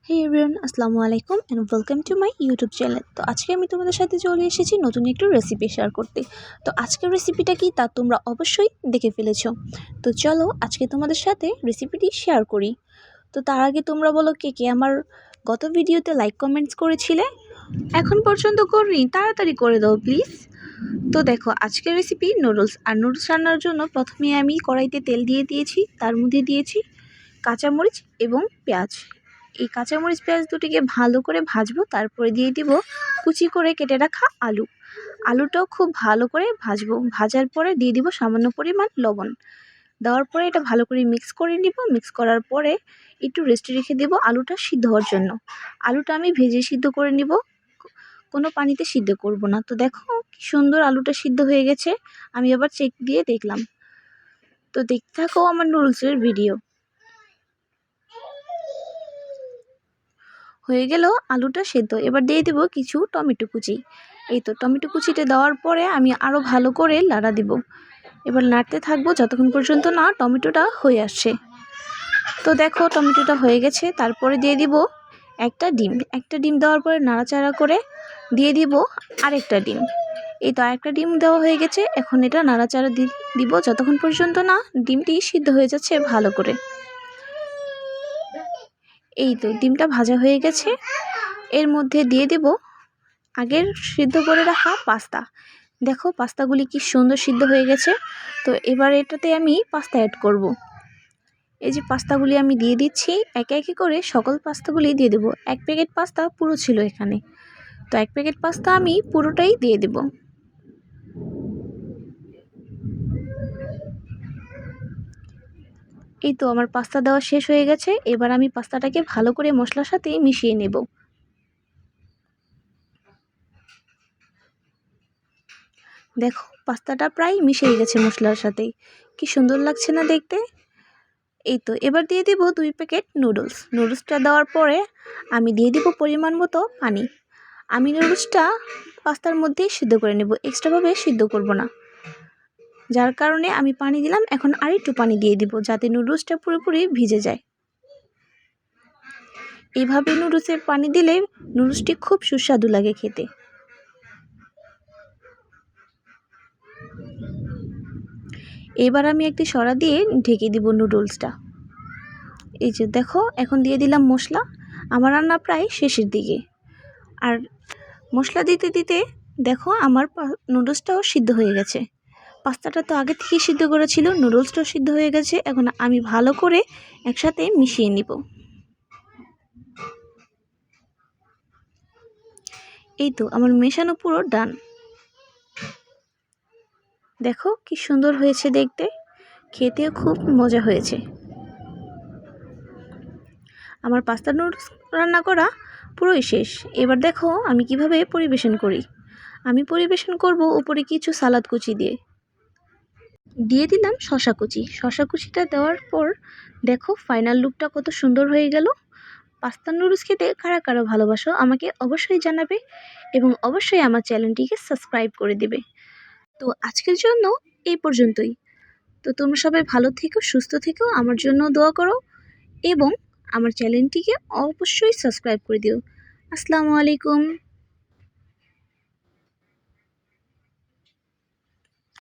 হে everyone, আসসালামু আলাইকুম and welcome to my YouTube channel. তো আজকে আমি তোমাদের সাথে চলে এসেছি নতুন একটু রেসিপি শেয়ার করতে। তো আজকের রেসিপিটা কি তা তোমরা অবশ্যই দেখে ফেলেছো। তো চলো আজকে তোমাদের সাথে রেসিপিটি শেয়ার করি। তো তার আগে তোমরা বলো কে কে আমার গত ভিডিওতে লাইক কমেন্টস করেছিলে, এখন পর্যন্ত করনি, তাড়াতাড়ি করে দাও প্লিজ। তো দেখো আজকের রেসিপি নুডলস। আর নুডলস রান্নার জন্য প্রথমে আমি কড়াইতে তেল দিয়ে দিয়েছি, তার মধ্যে দিয়েছি কাঁচামরিচ এবং পেঁয়াজ। এই কাঁচামরিচ পেঁয়াজ দুটিকে ভালো করে ভাজবো, তারপরে দিয়ে দিব কুচি করে কেটে রাখা আলু। আলুটাও খুব ভালো করে ভাজবো, ভাজার পরে দিয়ে দিব সামান্য পরিমাণ লবণ। দেওয়ার পরে এটা ভালো করে মিক্স করে নিব। মিক্স করার পরে একটু রেস্টে রেখে দেব আলুটা সিদ্ধ হওয়ার জন্য। আলুটা আমি ভেজে সিদ্ধ করে নিব, কোনো পানিতে সিদ্ধ করব না। তো দেখো কি সুন্দর আলুটা সিদ্ধ হয়ে গেছে। আমি আবার চেক দিয়ে দেখলাম। তো দেখতে থাকো আমার নুডলসের ভিডিও। হয়ে গেল আলুটা সেদ্ধ। এবার দিয়ে দেব কিছু টমেটো কুচি। এই তো টমেটো কুচিটা দেওয়ার পরে আমি আরও ভালো করে নাড়া দিব। এবার নাড়তে থাকবো যতক্ষণ পর্যন্ত না টমেটোটা হয়ে আসছে। তো দেখো টমেটোটা হয়ে গেছে। তারপরে দিয়ে দিব একটা ডিম দেওয়ার পরে নাড়াচাড়া করে দিয়ে দিব আরেকটা ডিম। এই তো আরেকটা ডিম দেওয়া হয়ে গেছে। এখন এটা নাড়াচাড়া দিব যতক্ষণ পর্যন্ত না ডিমটি সিদ্ধ হয়ে যাচ্ছে ভালো করে। এই তো ডিমটা ভাজা হয়ে গেছে। এর মধ্যে দিয়ে দেব আগের সিদ্ধ করে রাখা পাস্তা। দেখো পাস্তাগুলি কি সুন্দর সিদ্ধ হয়ে গেছে। তো এবার এটাতে আমি পাস্তা অ্যাড করব। এই যে পাস্তাগুলি আমি দিয়ে দিচ্ছি, একে একে করে সকল পাস্তাগুলি দিয়ে দেব। এক প্যাকেট পাস্তা পুরো ছিল এখানে, তো এক প্যাকেট পাস্তা আমি পুরোটাই দিয়ে দেব। এই তো আমার পাস্তা দেওয়া শেষ হয়ে গেছে। এবার আমি পাস্তাটাকে ভালো করে মশলার সাথে মিশিয়ে নেব। দেখো পাস্তাটা প্রায় মিশে গেছে মশলার সাথে, কি সুন্দর লাগছে না দেখতে। এই তো এবার দিয়ে দিব 2 প্যাকেট নুডলসটা দেওয়ার পরে আমি দিয়ে দিব পরিমাণ মতো পানি। আমি নুডলসটা পাস্তার মধ্যেই সিদ্ধ করে নেব, এক্সট্রাভাবে সিদ্ধ করব না, যার কারণে আমি পানি দিলাম। এখন আরেকটু পানি দিয়ে দিব যাতে নুডলসটা পুরোপুরি ভিজে যায়। এইভাবে নুডলসের পানি দিলে নুডলসটি খুব সুস্বাদু লাগে খেতে। এবার আমি একটি সরা দিয়ে ঢেকে দিব নুডলসটা। এই যে দেখো এখন দিয়ে দিলাম মশলা। আমার রান্না প্রায় শেষের দিকে। আর মশলা দিতে দিতে দেখো আমার নুডলসটাও সিদ্ধ হয়ে গেছে। পাস্তাটা তো আগে থেকেই সিদ্ধ করেছিল, নুডলসটাও সিদ্ধ হয়ে গেছে। এখন আমি ভালো করে একসাথে মিশিয়ে নিব। এই তো আমার মেশানো পুরো ডান। দেখো কি সুন্দর হয়েছে দেখতে, খেতেও খুব মজা হয়েছে। আমার পাস্তা নুডলস রান্না করা পুরোই শেষ। এবার দেখো আমি কিভাবে পরিবেশন করি। আমি পরিবেশন করব উপরে কিছু সালাদ কুচি দিয়ে দিলাম শশা কুচিটা দেওয়ার পর দেখো ফাইনাল লুকটা কত সুন্দর হয়ে গেল। পাস্তা নুডলস খেতে কারা কারা ভালোবাসো আমাকে অবশ্যই জানাবে এবং অবশ্যই আমার চ্যানেলটিকে সাবস্ক্রাইব করে দেবে। তো আজকের জন্য এই পর্যন্তই। তো তোমরা সবাই ভালো থেকো, সুস্থ থেকো, আমার জন্য দোয়া করো এবং আমার চ্যানেলটিকে অবশ্যই সাবস্ক্রাইব করে দিও। আসসালামু আলাইকুম।